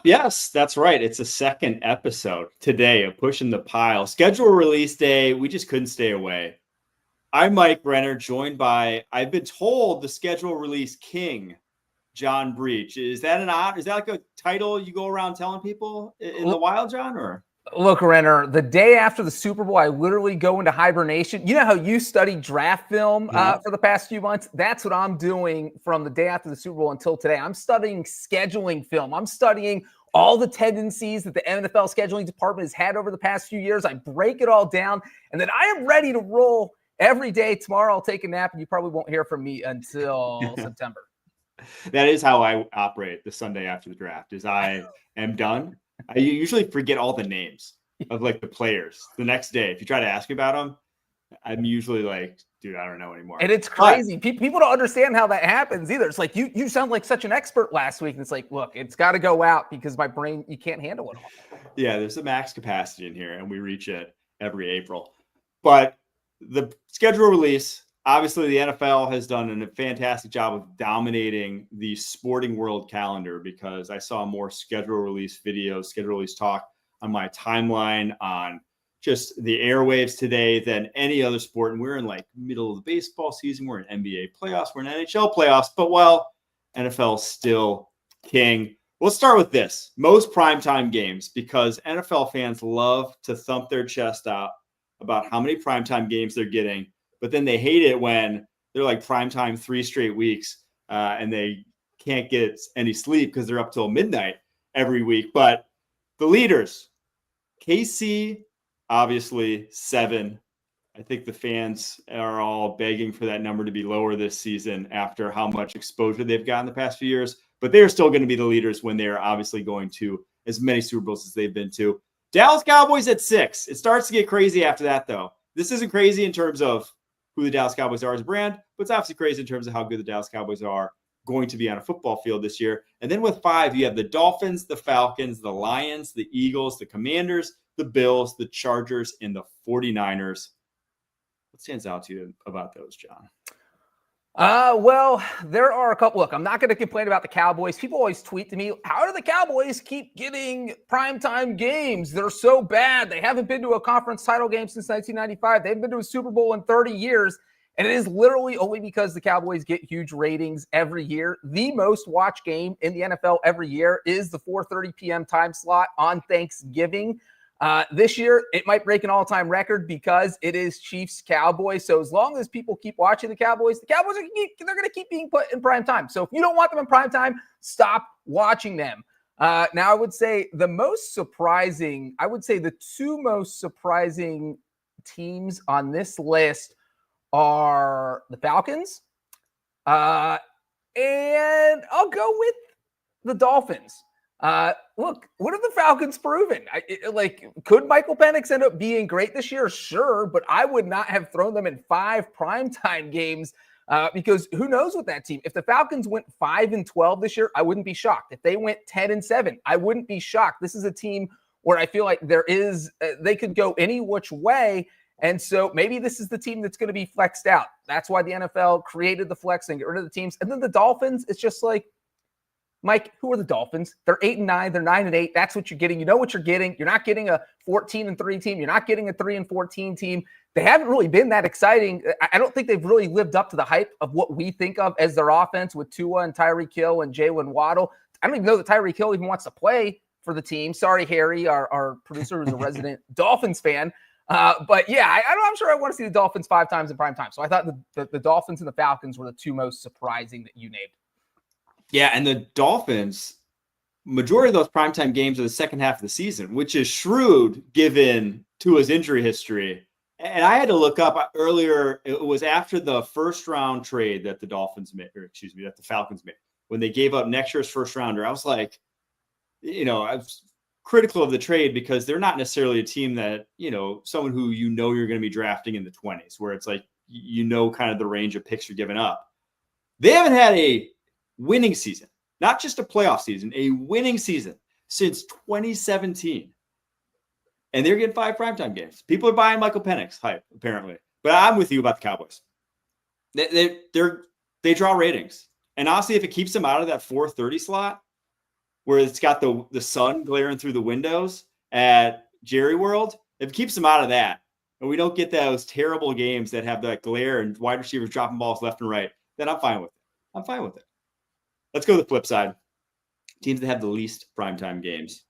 Yes, that's right. It's a second episode today of Pushing the Pile. Schedule release day. We just couldn't stay away. I'm Mike Renner, joined by, I've been told, the schedule release king, John Breech. Is that like a title you go around telling people in the wild, John? Or look, Renner, the day after the Super Bowl, I literally go into hibernation. You know how you study draft film for the past few months? That's what I'm doing from the day after the Super Bowl until today. I'm studying scheduling film. I'm studying all the tendencies that the NFL scheduling department has had over the past few years. I break it all down, and then I am ready to roll every day. Tomorrow I'll take a nap, and you probably won't hear from me until September. That is how I operate the Sunday after the draft, is I am done. I usually forget all the names of like the players the next day. If you try to ask me about them, I'm usually like, dude, I don't know anymore. And it's crazy. People don't understand how that happens either. It's like, you sound like such an expert last week. And it's like, look, it's got to go out because my brain, you can't handle it all. Yeah, there's a max capacity in here, and we reach it every April. But the schedule release, obviously the NFL has done a fantastic job of dominating the sporting world calendar, because I saw more schedule release videos, schedule release talk on my timeline on just the airwaves today than any other sport. And we're in like middle of the baseball season. We're in NBA playoffs. We're in NHL playoffs. But, well, NFL's still king. We'll start with this. Most primetime games, because NFL fans love to thump their chest out about how many primetime games they're getting. But then they hate it when they're like primetime 3 straight weeks and they can't get any sleep because they're up till midnight every week. But the leaders, KC, obviously 7. I think the fans are all begging for that number to be lower this season after how much exposure they've gotten the past few years. But they're still going to be the leaders when they're obviously going to as many Super Bowls as they've been to. Dallas Cowboys at 6. It starts to get crazy after that, though. This isn't crazy in terms of who the Dallas Cowboys are as a brand, but it's obviously crazy in terms of how good the Dallas Cowboys are going to be on a football field this year. And then with 5, you have the Dolphins, the Falcons, the Lions, the Eagles, the Commanders, the Bills, the Chargers, and the 49ers. What stands out to you about those, John? Well, there are a couple. Look, I'm not going to complain about the Cowboys. People always tweet to me, how do the Cowboys keep getting primetime games? They're so bad. They haven't been to a conference title game since 1995. They haven't been to a Super Bowl in 30 years. And it is literally only because the Cowboys get huge ratings every year. The most watched game in the NFL every year is the 4:30 p.m. time slot on Thanksgiving. This year, it might break an all-time record because it is Chiefs-Cowboys. So as long as people keep watching the Cowboys are going to keep being put in prime time. So if you don't want them in prime time, stop watching them. Now, I would say the two most surprising teams on this list are the Falcons, and I'll go with the Dolphins. Look, what have the Falcons proven? Could Michael Penix end up being great this year? Sure, but I would not have thrown them in 5 primetime games because who knows with that team. If the Falcons went 5-12 this year, I wouldn't be shocked. If they went 10-7, I wouldn't be shocked. This is a team where I feel like they could go any which way. And so maybe this is the team that's going to be flexed out. That's why the NFL created the flex and get rid of the teams. And then the Dolphins, it's just like, Mike, who are the Dolphins? They're 8-9. They're 9-8. That's what you're getting. You know what you're getting. You're not getting a 14-3 team. You're not getting a 3-14 team. They haven't really been that exciting. I don't think they've really lived up to the hype of what we think of as their offense with Tua and Tyreek Hill and Jalen Waddle. I don't even know that Tyreek Hill even wants to play for the team. Sorry, Harry, our producer, who's a resident Dolphins fan. But yeah, I'm sure I want to see the Dolphins 5 times in prime time. So I thought the Dolphins and the Falcons were the 2 most surprising that you named. Yeah, and the Dolphins, majority of those primetime games are the second half of the season, which is shrewd given Tua's injury history. And I had to look up earlier, it was after the first round trade that the Falcons made, when they gave up next year's first rounder. I was like, I was critical of the trade because they're not necessarily a team that, someone who you're going to be drafting in the 20s, where it's like, kind of the range of picks you're giving up. They haven't had a winning season, not just a playoff season, a winning season since 2017. And they're getting 5 primetime games. People are buying Michael Penix hype, apparently. But I'm with you about the Cowboys. They draw ratings. And honestly, if it keeps them out of that 4:30 slot, where it's got the sun glaring through the windows at Jerry World, if it keeps them out of that, and we don't get those terrible games that have that glare and wide receivers dropping balls left and right, then I'm fine with it. Let's go to the flip side. Teams that have the least primetime games.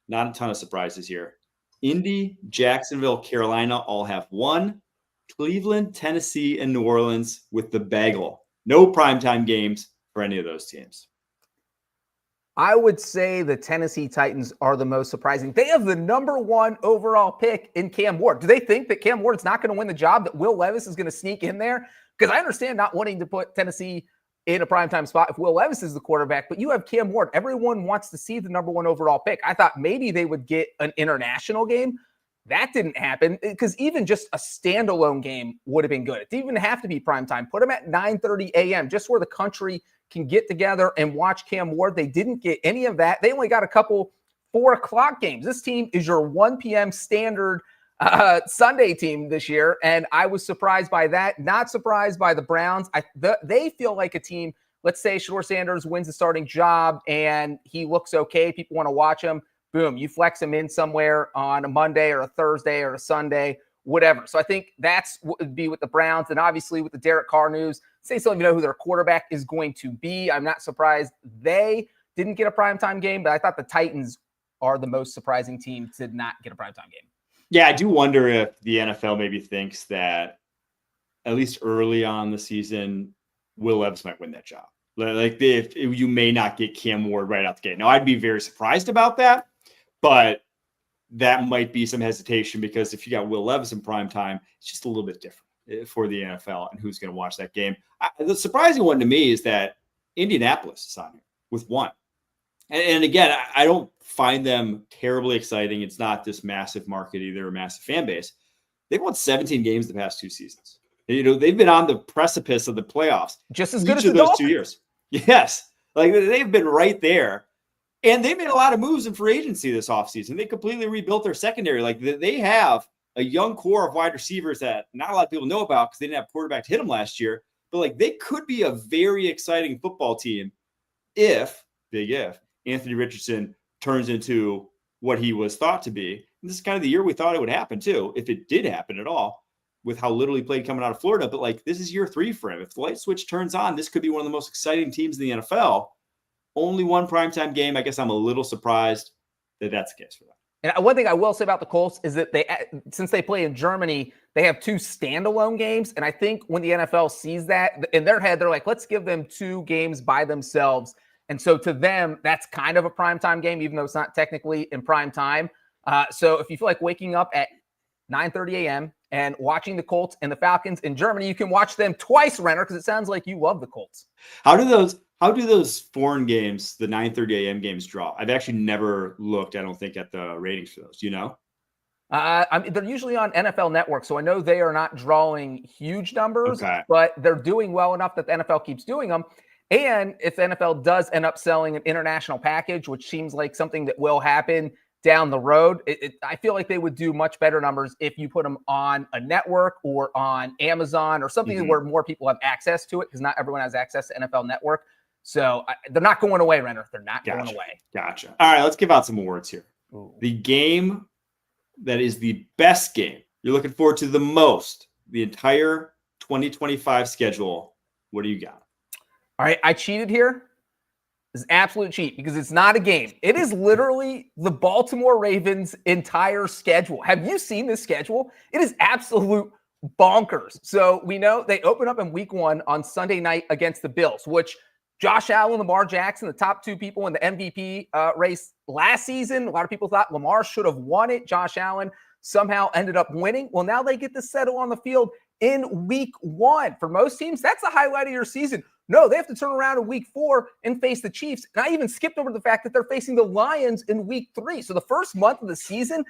Not a ton of surprises here. Indy, Jacksonville, Carolina all have one. Cleveland, Tennessee, and New Orleans with the bagel. No primetime games for any of those teams. I would say the Tennessee Titans are the most surprising. They have the number 1 overall pick in Cam Ward. Do they think that Cam Ward's not going to win the job, that Will Levis is going to sneak in there? Because I understand not wanting to put Tennessee in a primetime spot if Will Levis is the quarterback, but you have Cam Ward. Everyone wants to see the number 1 overall pick. I thought maybe they would get an international game. That didn't happen, because even just a standalone game would have been good. It didn't even have to be primetime. Put them at 9:30 a.m., just where the country can get together and watch Cam Ward. They didn't get any of that. They only got a couple 4 o'clock games. This team is your 1 p.m. standard Sunday team this year, and I was surprised by that. Not surprised by the Browns. They feel like a team. Let's say Shedeur Sanders wins the starting job and he looks okay. People want to watch him. Boom, you flex him in somewhere on a Monday or a Thursday or a Sunday, whatever. So I think that's what would be with the Browns. And obviously with the Derek Carr news, say still even know who their quarterback is going to be. I'm not surprised they didn't get a primetime game, but I thought the Titans are the most surprising team to not get a primetime game. Yeah, I do wonder if the NFL maybe thinks that at least early on in the season, Will Levis might win that job. Like if you may not get Cam Ward right out the gate. Now, I'd be very surprised about that, but that might be some hesitation, because if you got Will Levis in prime time, it's just a little bit different for the NFL and who's going to watch that game. The surprising one to me is that Indianapolis is on here with 1. And again, I don't find them terribly exciting. It's not this massive market either, a massive fan base. They've won 17 games the past 2 seasons. They've been on the precipice of the playoffs just as good as each of the those Dolphins. 2 years. Yes. Like they've been right there. And they made a lot of moves in free agency this offseason. They completely rebuilt their secondary. Like they have a young core of wide receivers that not a lot of people know about because they didn't have quarterback to hit them last year. But like they could be a very exciting football team if, big if, Anthony Richardson turns into what he was thought to be. And this is kind of the year we thought it would happen too, if it did happen at all, with how little he played coming out of Florida. But like this is year 3 for him. If the light switch turns on, this could be one of the most exciting teams in the NFL. Only 1 primetime game. I guess I'm a little surprised that that's the case for them. And one thing I will say about the Colts is that since they play in Germany, they have 2 standalone games. And I think when the NFL sees that in their head, they're like, let's give them 2 games by themselves. And so to them, that's kind of a primetime game, even though it's not technically in prime time. So if you feel like waking up at 9:30 a.m. and watching the Colts and the Falcons in Germany, you can watch them twice, Renner, because it sounds like you love the Colts. How do those foreign games, the 9:30 a.m. games, draw? I've actually never looked, I don't think, at the ratings for those. Do you know? They're usually on NFL Network, so I know they are not drawing huge numbers, but they're doing well enough that the NFL keeps doing them. And if the NFL does end up selling an international package, which seems like something that will happen down the road, I feel like they would do much better numbers if you put them on a network or on Amazon or something where more people have access to it, because not everyone has access to NFL Network. So they're not going away, Renner. They're not going away. Gotcha. All right, let's give out some awards here. Ooh. The game that is the best game you're looking forward to the most, the entire 2025 schedule. What do you got? All right, I cheated here. This is absolute cheat because it's not a game. It is literally the Baltimore Ravens' entire schedule. Have you seen this schedule? It is absolute bonkers. So we know they open up in week 1 on Sunday night against the Bills, which Josh Allen, Lamar Jackson, the top 2 people in the MVP race last season. A lot of people thought Lamar should have won it. Josh Allen somehow ended up winning. Well, now they get to settle on the field in week 1. For most teams, that's the highlight of your season. No, they have to turn around in week 4 and face the Chiefs. And I even skipped over the fact that they're facing the Lions in week 3. So the first month of the season,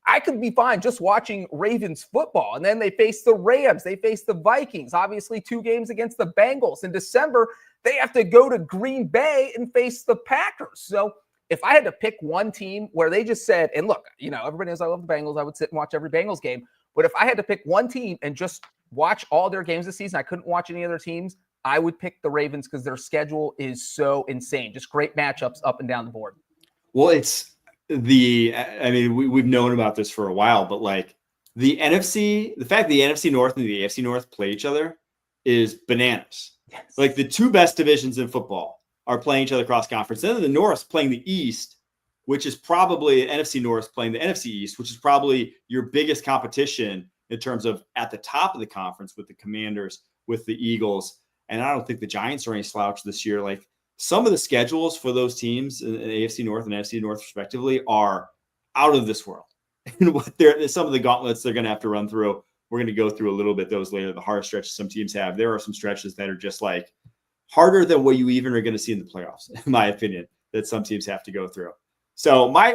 I could be fine just watching Ravens football. And then they face the Rams. They face the Vikings. Obviously, 2 games against the Bengals. In December, they have to go to Green Bay and face the Packers. So if I had to pick one team where they just said, and look, everybody knows I love the Bengals. I would sit and watch every Bengals game. But if I had to pick one team and just watch all their games this season, I couldn't watch any other teams, I would pick the Ravens because their schedule is so insane. Just great matchups up and down the board. Well, we've known about this for a while, but like the fact the NFC North and the AFC North play each other is bananas. Yes. Like the two best divisions in football are playing each other cross conference. Then the North playing the East, which is probably NFC North playing the NFC East, which is probably your biggest competition in terms of at the top of the conference with the Commanders, with the Eagles. And I don't think the Giants are any slouch this year. Like some of the schedules for those teams in AFC North and NFC North respectively are out of this world. And some of the gauntlets they're going to have to run through. We're going to go through a little bit those later, the hard stretches some teams have. There are some stretches that are just like harder than what you even are going to see in the playoffs, in my opinion, that some teams have to go through. So my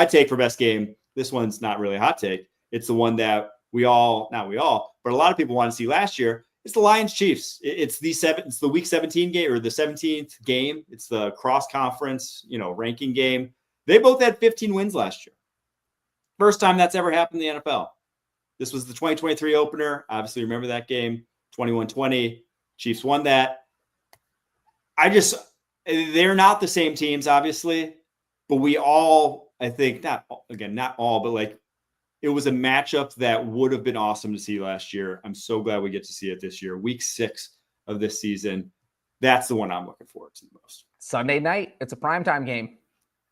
take for best game, this one's not really a hot take. It's the one that but a lot of people want to see last year. It's the Lions Chiefs. It's the week 17 game or the 17th game. It's the cross conference, ranking game. They both had 15 wins last year. First time that's ever happened in the NFL. This was the 2023 opener. Obviously, remember that game, 21-20. Chiefs won that. They're not the same teams, obviously, but we all, I think, not all, but like it was a matchup that would have been awesome to see last year. I'm so glad we get to see it this year. Week 6 of this season. That's the one I'm looking forward to the most. Sunday night. It's a primetime game.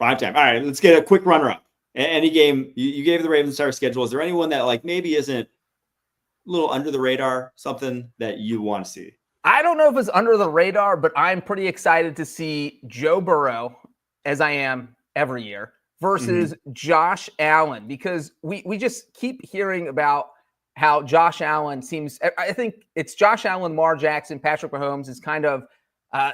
Primetime. All right, let's get a quick runner-up. Any game, you gave the Ravens entire schedule. Is there anyone that like maybe isn't a little under the radar, something that you want to see? I don't know if it's under the radar, but I'm pretty excited to see Joe Burrow, as I am every year, versus Josh Allen, because we just keep hearing about how Josh Allen seems – I think it's Josh Allen, Lamar Jackson, Patrick Mahomes is kind of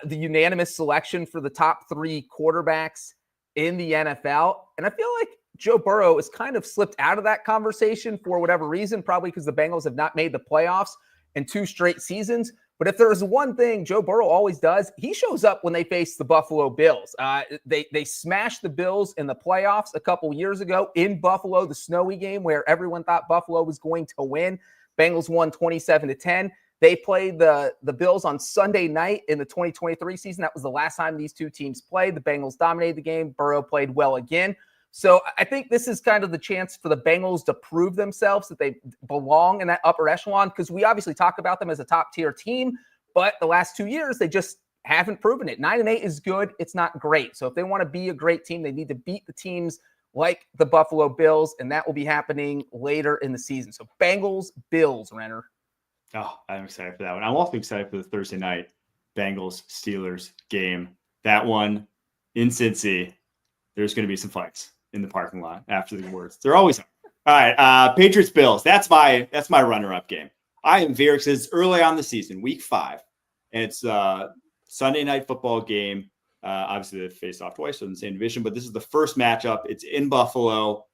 the unanimous selection for the top 3 quarterbacks in the NFL. And I feel like Joe Burrow has kind of slipped out of that conversation for whatever reason, probably because the Bengals have not made the playoffs in 2 straight seasons. But if there's one thing Joe Burrow always does, he shows up when they face the Buffalo Bills. They smashed the Bills in the playoffs a couple years ago in Buffalo, the snowy game where everyone thought Buffalo was going to win. Bengals won 27-10. They played the Bills on Sunday night in the 2023 season. That was the last time these two teams played. The Bengals dominated the game. Burrow played well again. So I think this is kind of the chance for the Bengals to prove themselves that they belong in that upper echelon, because we obviously talk about them as a top-tier team, but the last 2 years, they just haven't proven it. 9-8 is good. It's not great. So if they want to be a great team, they need to beat the teams like the Buffalo Bills, and that will be happening later in the season. So Bengals, Bills, Renner. Oh, I'm excited for that one. I'm also excited for the Thursday night Bengals-Steelers game. That one in Cincy, there's going to be some fights in the parking lot after the words. There always are. All right, Patriots-Bills. That's my runner-up game. I am very excited. It's early on the season, week 5, and it's a Sunday night football game. Obviously, they faced off twice in the same division, but this is the first matchup. It's in Buffalo.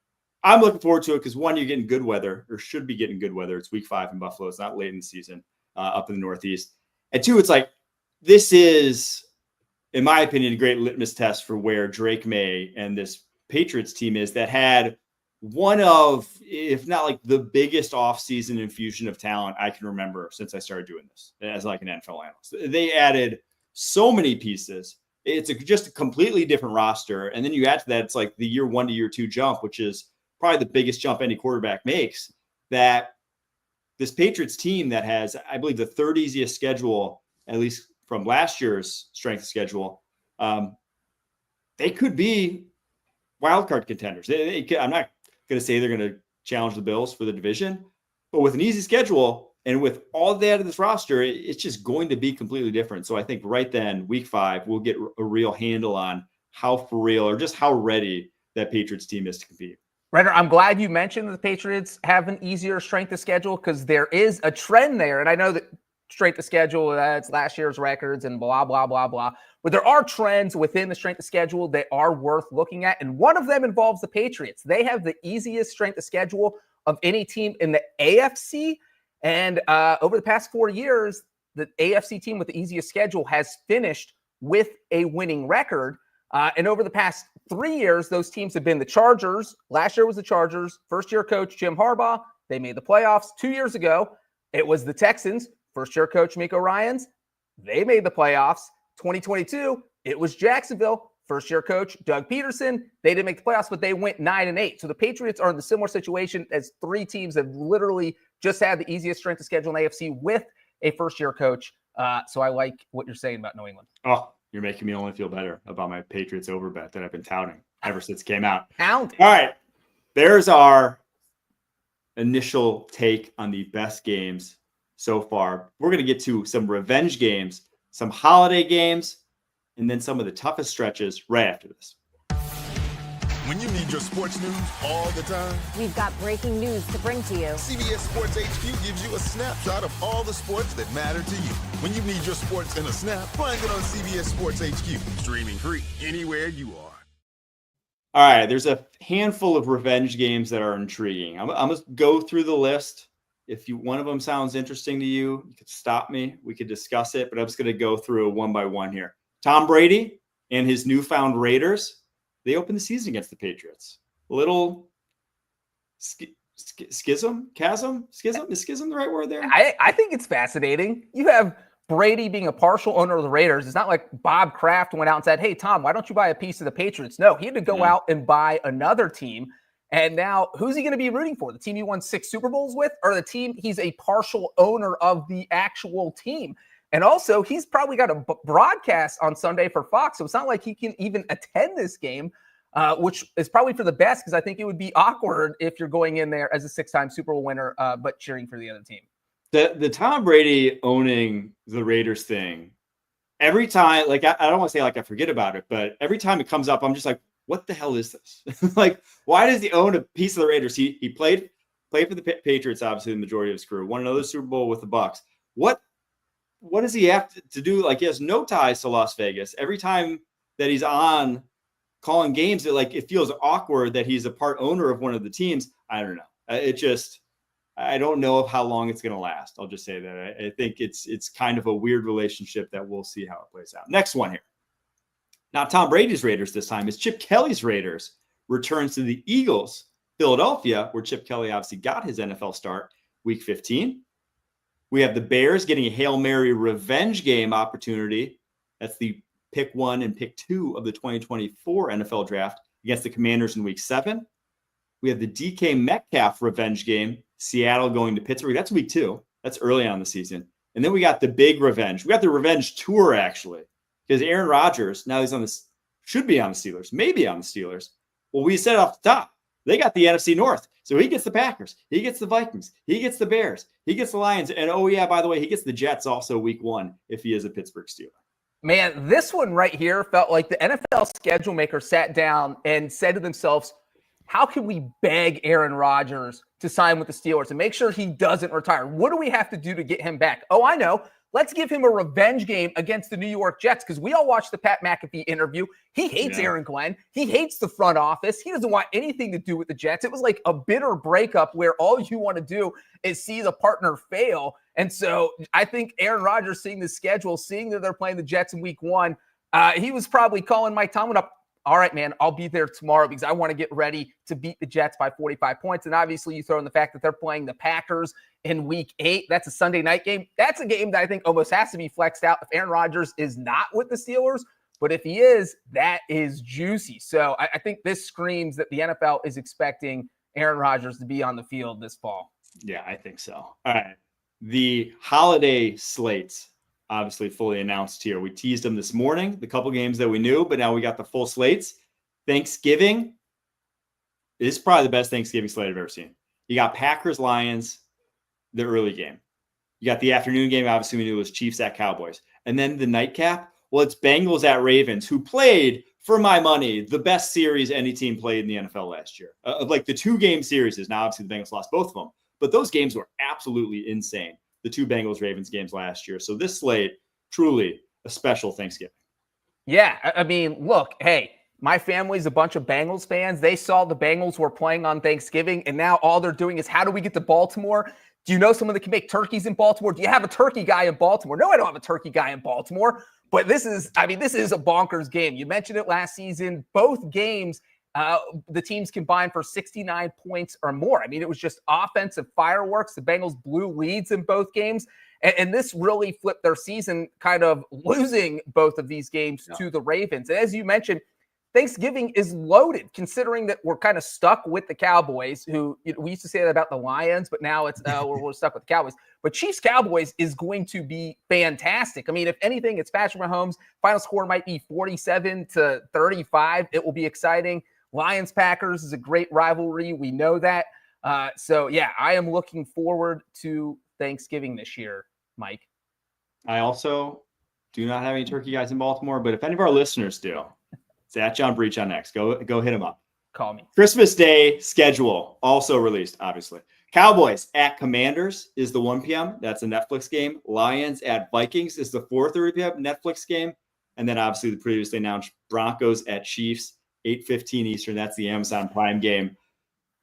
I'm looking forward to it because, one, you're getting good weather, or should be getting good weather. It's week 5 in Buffalo. It's not late in the season up in the Northeast. And 2, it's like this is, in my opinion, a great litmus test for where Drake May and this Patriots team is that had one of, if not like the biggest offseason infusion of talent I can remember since I started doing this as like an NFL analyst. They added so many pieces. It's just a completely different roster. And then you add to that, it's like the year 1 to year 2 jump, which is probably the biggest jump any quarterback makes, that this Patriots team that has, I believe, the 3rd easiest schedule, at least from last year's strength of schedule, they could be wildcard contenders. I'm not going to say they're going to challenge the Bills for the division, but with an easy schedule and with all they added to this roster, it's just going to be completely different. So I think right then, week 5, we'll get a real handle on how for real or just how ready that Patriots team is to compete. Renner, I'm glad you mentioned that the Patriots have an easier strength of schedule because there is a trend there. And I know that strength of schedule, it's last year's records and blah, blah, blah, blah. But there are trends within the strength of schedule that are worth looking at. And one of them involves the Patriots. They have the easiest strength of schedule of any team in the AFC. And over the past 4 years, the AFC team with the easiest schedule has finished with a winning record. And over the past 3 years, those teams have been the Chargers. Last year was the Chargers. First-year coach Jim Harbaugh. They made the playoffs. 2 years ago, it was the Texans. First-year coach Miko Ryans. They made the playoffs. 2022, it was Jacksonville. First-year coach Doug Peterson. They didn't make the playoffs, but they went 9-8. So the Patriots are in the similar situation as three teams that literally just had the easiest strength of schedule in AFC with a first-year coach. So I like what you're saying about New England. Oh, you're making me only feel better about my Patriots over bet that I've been touting ever since it came out. All right. There's our initial take on the best games so far. We're going to get to some revenge games, some holiday games, and then some of the toughest stretches right after this. When you need your sports news all the time, we've got breaking news to bring to you. CBS Sports HQ gives you a snapshot of all the sports that matter to you. When you need your sports in a snap, find it on CBS Sports HQ, streaming free anywhere you are. All right, there's a handful of revenge games that are intriguing. I'm going to go through the list. If one of them sounds interesting to you, you could stop me. We could discuss it, but I'm just going to go through one by one here. Tom Brady and his newfound Raiders, they opened the season against the Patriots. A little schism? Is schism the right word there? I think it's fascinating. You have Brady being a partial owner of the Raiders. It's not like Bob Kraft went out and said, hey, Tom, why don't you buy a piece of the Patriots? No, he had to go out and buy another team. And now who's he going to be rooting for? The team he won 6 Super Bowls with, or the team he's a partial owner of the actual team? And also, he's probably got a broadcast on Sunday for Fox, so it's not like he can even attend this game, which is probably for the best, because I think it would be awkward if you're going in there as a 6-time Super Bowl winner, but cheering for the other team. The Tom Brady owning the Raiders thing, every time, like I don't want to say like I forget about it, but every time it comes up, I'm just like, what the hell is this? Like, why does he own a piece of the Raiders? He played for the Patriots, obviously, the majority of his career, won another Super Bowl with the Bucs. What does he have to do? Like, he has no ties to Las Vegas. Every time that he's on calling games, it feels awkward that he's a part owner of one of the teams. I don't know. I don't know of how long it's going to last. I'll just say that. I think it's kind of a weird relationship that we'll see how it plays out. Next one here. Not Tom Brady's Raiders this time. It's Chip Kelly's Raiders returns to the Eagles, Philadelphia, where Chip Kelly obviously got his NFL start, Week 15. We have the Bears getting a Hail Mary revenge game opportunity. That's the pick 1 and pick 2 of the 2024 NFL draft against the Commanders in Week 7. We have the DK Metcalf revenge game, Seattle going to Pittsburgh. That's Week 2. That's early on in the season. And then we got the big revenge. We got the revenge tour, actually, because Aaron Rodgers, now he's should be on the Steelers, maybe on the Steelers. Well, we said off the top, they got the NFC North. So he gets the Packers. He gets the Vikings. He gets the Bears. He gets the Lions. And, oh, yeah, by the way, he gets the Jets also Week 1 if he is a Pittsburgh Steeler. Man, this one right here felt like the NFL schedule maker sat down and said to themselves, how can we beg Aaron Rodgers to sign with the Steelers and make sure he doesn't retire? What do we have to do to get him back? Oh, I know. Let's give him a revenge game against the New York Jets, because we all watched the Pat McAfee interview. He hates Aaron Glenn. He hates the front office. He doesn't want anything to do with the Jets. It was like a bitter breakup where all you want to do is see the partner fail. And so I think Aaron Rodgers, seeing the schedule, seeing that they're playing the Jets in Week 1, he was probably calling Mike Tomlin up. All right, man, I'll be there tomorrow because I want to get ready to beat the Jets by 45 points. And obviously you throw in the fact that they're playing the Packers in Week 8. That's a Sunday night game. That's a game that I think almost has to be flexed out if Aaron Rodgers is not with the Steelers. But if he is, that is juicy. So I think this screams that the NFL is expecting Aaron Rodgers to be on the field this fall. Yeah, I think so. All right. The holiday slates obviously fully announced here. We teased them this morning, the couple games that we knew, but now we got the full slates. Thanksgiving is probably the best Thanksgiving slate I've ever seen. You got Packers, Lions, the early game. You got the afternoon game. Obviously, we knew it was Chiefs at Cowboys. And then the nightcap, well, it's Bengals at Ravens, who played, for my money, the best series any team played in the NFL last year. Of like the 2-game series. Now, obviously, the Bengals lost both of them, but those games were absolutely insane. The 2 Bengals-Ravens games last year. So this slate, truly a special Thanksgiving. Yeah, I mean, look, hey, my family's a bunch of Bengals fans. They saw the Bengals were playing on Thanksgiving, and now all they're doing is, how do we get to Baltimore? Do you know someone that can make turkeys in Baltimore? Do you have a turkey guy in Baltimore? No, I don't have a turkey guy in Baltimore. But this is a bonkers game. You mentioned it last season. Both games, the teams combined for 69 points or more. I mean, it was just offensive fireworks. The Bengals blew leads in both games. And this really flipped their season, kind of losing both of these games to the Ravens. And as you mentioned, Thanksgiving is loaded, considering that we're kind of stuck with the Cowboys, who we used to say that about the Lions, but now it's we're stuck with the Cowboys. But Chiefs Cowboys is going to be fantastic. I mean, if anything, it's Patrick Mahomes. Final score might be 47-35. It will be exciting. Lions Packers is a great rivalry. We know that. So yeah, I am looking forward to Thanksgiving this year, Mike. I also do not have any turkey guys in Baltimore, but if any of our listeners do, it's at John Breech on X. Go hit him up. Call me. Christmas Day schedule also released, obviously. Cowboys at Commanders is the 1 p.m. That's a Netflix game. Lions at Vikings is the 4:30 p.m. Netflix game. And then obviously the previously announced Broncos at Chiefs, 8:15 Eastern. That's the Amazon Prime game.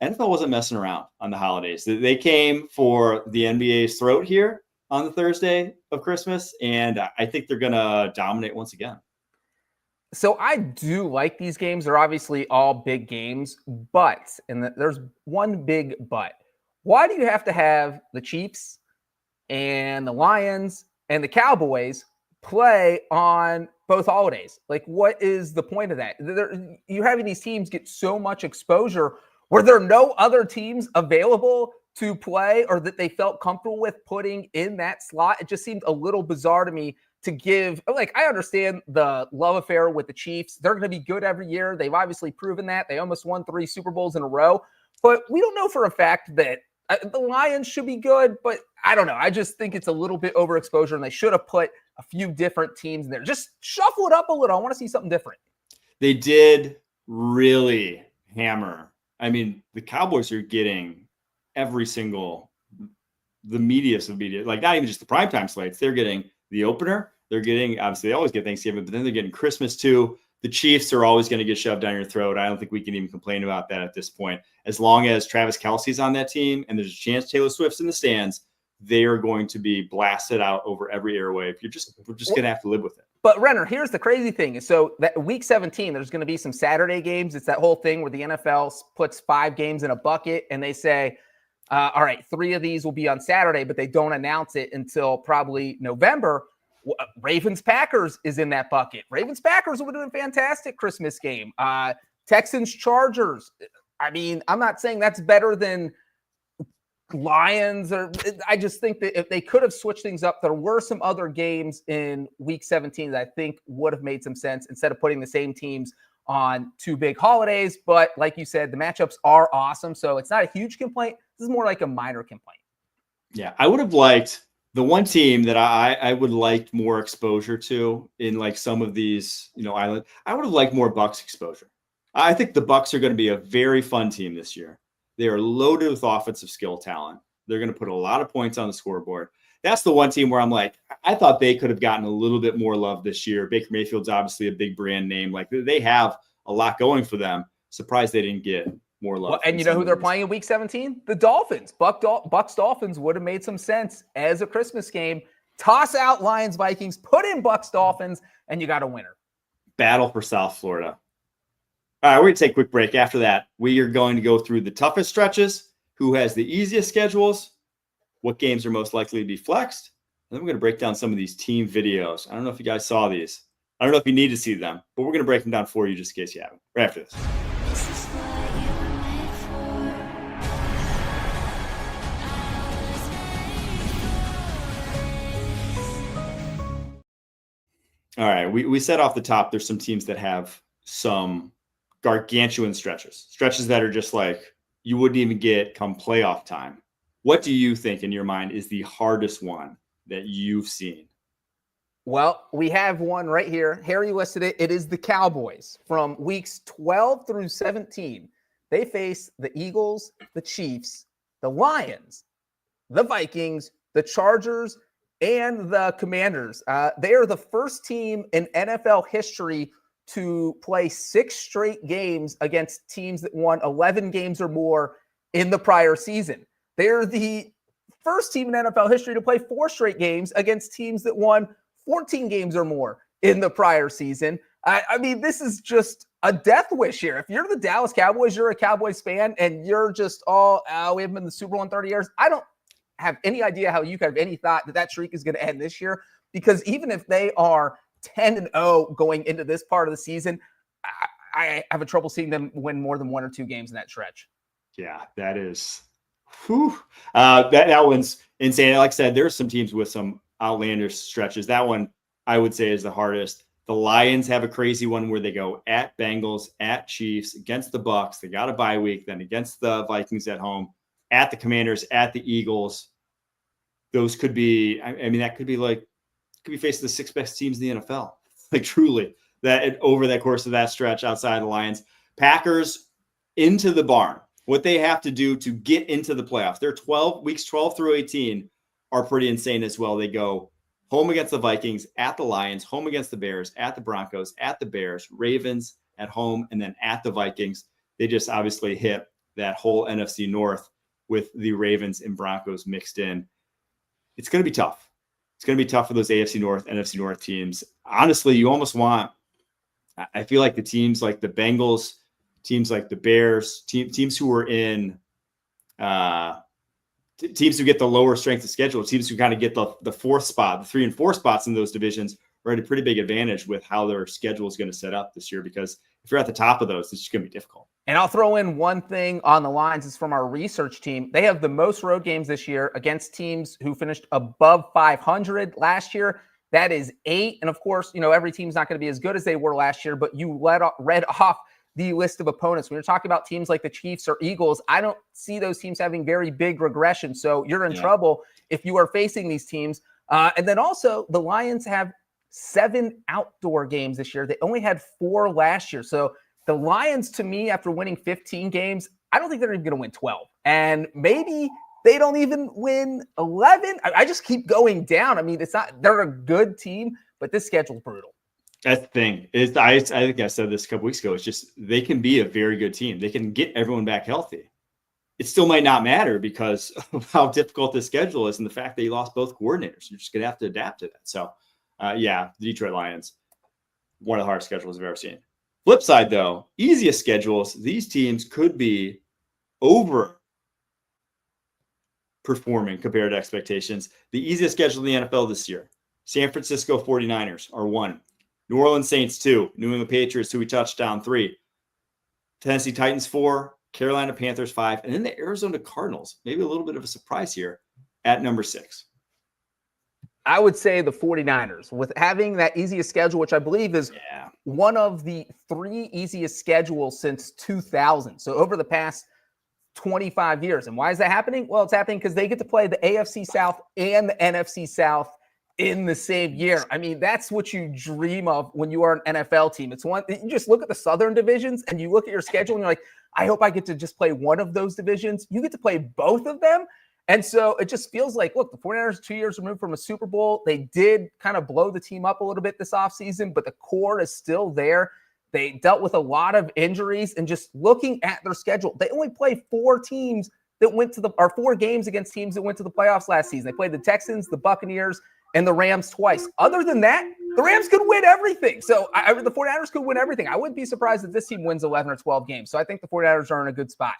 NFL wasn't messing around on the holidays. They came for the NBA's throat here on the Thursday of Christmas, and I think they're going to dominate once again. So I do like these games. They're obviously all big games, but, and there's one big but. Why do you have to have the Chiefs and the Lions and the Cowboys play on both holidays? Like, what is the point of that? You're having these teams get so much exposure. Were there no other teams available to play or that they felt comfortable with putting in that slot? It just seemed a little bizarre to me to give, like, I understand the love affair with the Chiefs. They're going to be good every year. They've obviously proven that. They almost won 3 Super Bowls in a row. But we don't know for a fact that the Lions should be good. But I don't know. I just think it's a little bit overexposure, and they should have put a few different teams in there. Just shuffle it up a little. I want to see something different. They did really hammer. I mean, the Cowboys are getting every single, the media, like not even just the primetime slates. They're getting the opener. They're getting, obviously, they always get Thanksgiving, but then they're getting Christmas too. The Chiefs are always going to get shoved down your throat. I don't think we can even complain about that at this point. As long as Travis Kelce's on that team and there's a chance Taylor Swift's in the stands, they are going to be blasted out over every airwave. We're just going to have to live with it. But Renner, here's the crazy thing. So that week 17, there's going to be some Saturday games. It's that whole thing where the NFL puts 5 games in a bucket and they say, all right, 3 of these will be on Saturday, but they don't announce it until probably November. Ravens-Packers is in that bucket. Ravens-Packers would have been a fantastic Christmas game. Texans-Chargers. I mean, I'm not saying that's better than Lions. I just think that if they could have switched things up, there were some other games in week 17 that I think would have made some sense instead of putting the same teams on 2 big holidays. But like you said, the matchups are awesome. So it's not a huge complaint. This is more like a minor complaint. Yeah, I would have liked the one team that I would like more exposure to in like some of these, island. I would have liked more Bucs exposure. I think the Bucs are going to be a very fun team this year. They are loaded with offensive skill talent. They're going to put a lot of points on the scoreboard. That's the one team where I'm like, I thought they could have gotten a little bit more love this year. Baker Mayfield's obviously a big brand name. Like they have a lot going for them. Surprised they didn't get more love. Well, and you know who they're playing in week 17? The Dolphins. Bucs Dolphins would have made some sense as a Christmas game. Toss out Lions Vikings, put in Bucs Dolphins, and you got a winner. Battle for South Florida. All right, we're going to take a quick break. After that, we are going to go through the toughest stretches, who has the easiest schedules, what games are most likely to be flexed, and then we're going to break down some of these team videos. I don't know if you guys saw these. I don't know if you need to see them, but we're going to break them down for you just in case you haven't. Right after this. All right, we said off the top, there's some teams that have some gargantuan stretches that are just like you wouldn't even get come playoff time. What do you think in your mind is the hardest one that you've seen? Well, we have one right here. Harry listed it. It is the Cowboys from weeks 12 through 17. They face the Eagles, the Chiefs, the Lions, the Vikings, the Chargers, and the Commanders. They are the first team in NFL history to play 6 straight games against teams that won 11 games or more in the prior season. They're the first team in NFL history to play 4 straight games against teams that won 14 games or more in the prior season. I mean, this is just a death wish here. If you're the Dallas Cowboys, you're a Cowboys fan, and you're just we haven't been in the Super Bowl in 30 years. I don't have any idea how you could have any thought that streak is going to end this year, because even if they are 10-0 going into this part of the season, I have a trouble seeing them win more than 1 or 2 games in that stretch. Yeah, that is, that one's insane. Like I said, there's some teams with some outlandish stretches. That one I would say is the hardest. The Lions have a crazy one where they go at Bengals, at Chiefs, against the Bucks. They got a bye week, then against the Vikings at home, at the Commanders, at the Eagles. Those could be, I mean, that could be facing the 6 best teams in the NFL. Like truly, that over that course of that stretch outside the Lions. Packers into the barn. What they have to do to get into the playoffs. Their 12 weeks 12 through 18 are pretty insane as well. They go home against the Vikings, at the Lions, home against the Bears, at the Broncos, at the Bears, Ravens at home, and then at the Vikings. They just obviously hit that whole NFC North with the Ravens and Broncos mixed in. It's going to be tough. It's going to be tough for those AFC North, NFC North teams. Honestly, you almost want, I feel like the teams like the Bengals, teams like the Bears, teams who are in teams who get the lower strength of schedule, teams who kind of get the 4th spot, the 3 and 4 spots in those divisions are at a pretty big advantage with how their schedule is going to set up this year, because if you're at the top of those, it's just going to be difficult. And I'll throw in one thing on the lines. It's from our research team. They have the most road games this year against teams who finished above 500 last year. That is 8. And of course, every team's not going to be as good as they were last year, but you read off the list of opponents. When you're talking about teams like the Chiefs or Eagles, I don't see those teams having very big regression. So you're in trouble if you are facing these teams. And then also the Lions have 7 outdoor games this year. They only had 4 last year. So the Lions, to me, after winning 15 games, I don't think they're even going to win 12. And maybe they don't even win 11. I just keep going down. I mean, they're a good team, but this schedule's brutal. That's the thing. I think I said this a couple weeks ago. It's just they can be a very good team. They can get everyone back healthy. It still might not matter because of how difficult this schedule is and the fact that you lost both coordinators. You're just going to have to adapt to that. So, the Detroit Lions, one of the hardest schedules I've ever seen. Flip side, though, easiest schedules, these teams could be over performing compared to expectations. The easiest schedule in the NFL this year, San Francisco 49ers are 1. New Orleans Saints 2, New England Patriots, who we touched on 3, Tennessee Titans 4, Carolina Panthers 5, and then the Arizona Cardinals, maybe a little bit of a surprise here, at number 6. I would say the 49ers, with having that easiest schedule, which I believe is one of the 3 easiest schedules since 2000. So over the past 25 years. And why is that happening? Well, it's happening because they get to play the AFC South and the NFC South in the same year. I mean, that's what you dream of when you are an NFL team. It's one, you just look at the Southern divisions and you look at your schedule and you're like, I hope I get to just play one of those divisions. You get to play both of them. And so it just feels like, look, the 49ers 2 years removed from a Super Bowl. They did kind of blow the team up a little bit this offseason, but the core is still there. They dealt with a lot of injuries, and just looking at their schedule, they only play 4 teams that went to 4 games against teams that went to the playoffs last season. They played the Texans, the Buccaneers, and the Rams twice. Other than that, the Rams could win everything. So the 49ers could win everything. I wouldn't be surprised if this team wins 11 or 12 games. So I think the 49ers are in a good spot.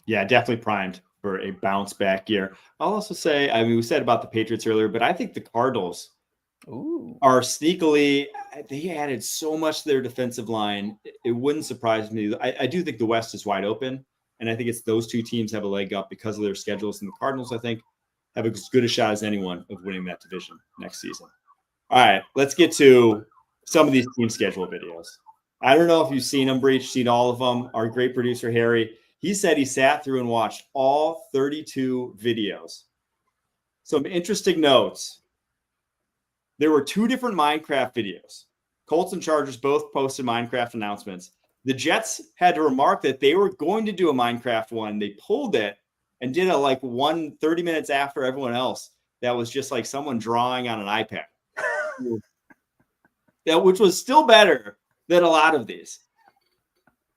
Yeah, definitely primed for a bounce back year. I'll also say, I mean, we said about the Patriots earlier, but I think the Cardinals are sneakily, they added so much to their defensive line. It wouldn't surprise me. I do think the West is wide open, and I think it's those 2 teams have a leg up because of their schedules. And the Cardinals, I think, have as good a shot as anyone of winning that division next season. All right, let's get to some of these team schedule videos. I don't know if you've seen them, Breech, seen all of them. Our great producer, Harry, he said he sat through and watched all 32 videos. Some interesting notes. There were 2 different Minecraft videos. Colts and Chargers both posted Minecraft announcements. The Jets had to remark that they were going to do a Minecraft one. They pulled it and did it 30 minutes after everyone else. That was just like someone drawing on an iPad. Which was still better than a lot of these.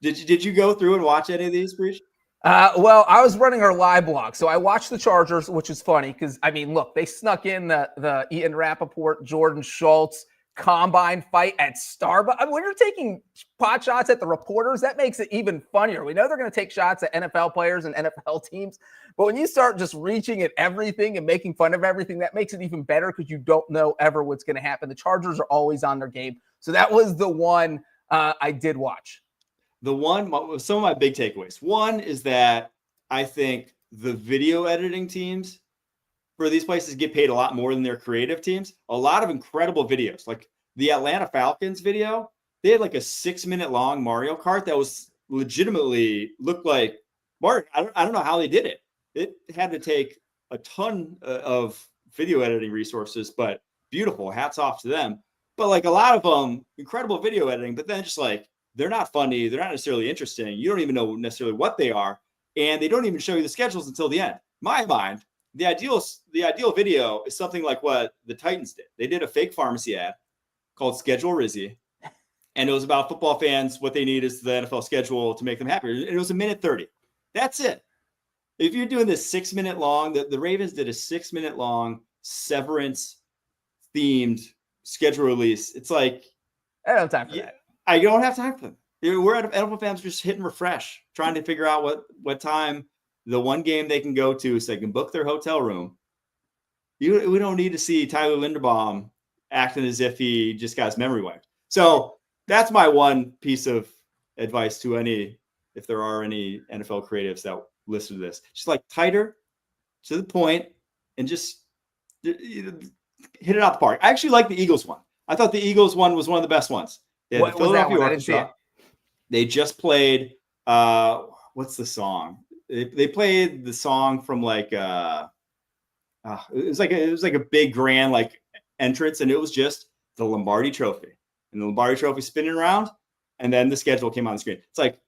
Did you go through and watch any of these, Breech? Well, I was running our live blog, so I watched the Chargers, which is funny because, I mean, look, they snuck in the Ian Rappaport, Jordan Schultz, combine fight at Starbucks. I mean, when you're taking pot shots at the reporters, that makes it even funnier. We know they're going to take shots at NFL players and NFL teams, but when you start just reaching at everything and making fun of everything, that makes it even better because you don't know ever what's going to happen. The Chargers are always on their game. So that was the one I did watch. Some of my big takeaways. One is that I think the video editing teams for these places get paid a lot more than their creative teams. A lot of incredible videos, like the Atlanta Falcons video. They had like a 6-minute long Mario Kart that was legitimately looked like Mario. I don't know how they did it. It had to take a ton of video editing resources, but beautiful. Hats off to them. But like a lot of them, incredible video editing, but then just like they're not funny. They're not necessarily interesting. You don't even know necessarily what they are. And they don't even show you the schedules until the end. My mind, the ideal video is something like what the Titans did. They did a fake pharmacy ad called Schedule Rizzy, and it was about football fans. What they need is the NFL schedule to make them happier. And it was 1:30. That's it. If you're doing this 6-minute long, the Ravens did a 6-minute long Severance themed schedule release. It's like I don't have time for that. I don't have time for them. We're at NFL fans just hitting refresh, trying to figure out what time the one game they can go to so they can book their hotel room. We don't need to see Tyler Linderbaum acting as if he just got his memory wiped. So that's my one piece of advice to if there are any NFL creatives that listen to this. Just like tighter, to the point, and just hit it out the park. I actually like the Eagles one. I thought the Eagles one was one of the best ones. They had the Philadelphia Orchestra. They just played what's the song? They played the song from like it was like a big grand like entrance, and it was just the Lombardi Trophy and the Lombardi Trophy spinning around, and then the schedule came on the screen. It's like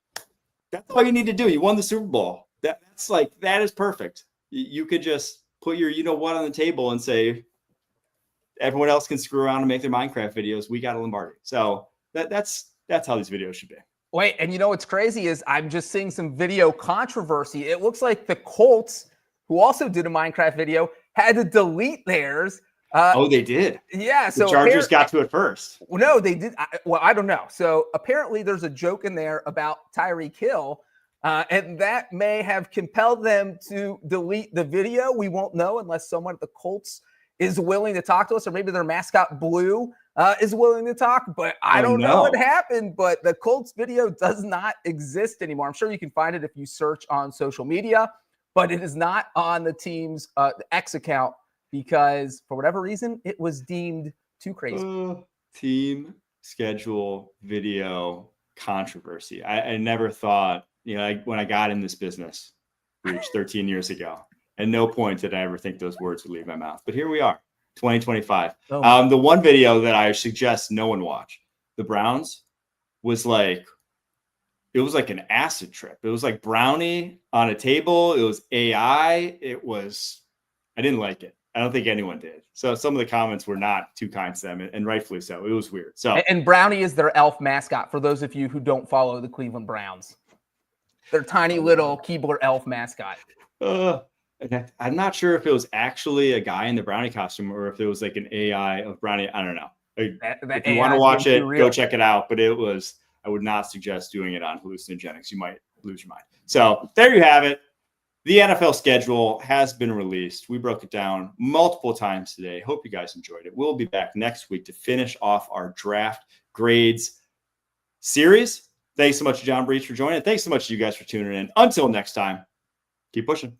that's all you need to do. You won the Super Bowl. That is perfect. You could just put your what on the table and say everyone else can screw around and make their Minecraft videos. We got a Lombardi. So that's how these videos should be. Wait, and what's crazy is I'm just seeing some video controversy. It looks like the Colts, who also did a Minecraft video, had to delete theirs. They did. Yeah. So the Chargers got to it first. Well, no, they did. I don't know. So apparently there's a joke in there about Tyreek Hill, and that may have compelled them to delete the video. We won't know unless someone at the Colts is willing to talk to us, or maybe their mascot Blue is willing to talk, but I don't know what happened. But the Colts video does not exist anymore. I'm sure you can find it if you search on social media, but it is not on the team's X account because for whatever reason, it was deemed too crazy. Team schedule video controversy. I never thought, when I got in this business, Breech 13 years ago, at no point did I ever think those words would leave my mouth. But here we are, 2025. The one video that I suggest no one watch, the Browns, was like an acid trip. It was like brownie on a table. It was AI. I didn't like it. I don't think anyone did. So some of the comments were not too kind to them, and rightfully so. It was weird. So and Brownie is their elf mascot for those of you who don't follow the Cleveland Browns. Their tiny little Keebler elf mascot. I'm not sure if it was actually a guy in the brownie costume or if it was like an AI of brownie. I don't know. If you want to watch it, go check it out. But I would not suggest doing it on hallucinogenics. You might lose your mind. So there you have it. The NFL schedule has been released. We broke it down multiple times today. Hope you guys enjoyed it. We'll be back next week to finish off our draft grades series. Thanks so much, John Breech, for joining. Thanks so much to you guys for tuning in. Until next time, keep pushing.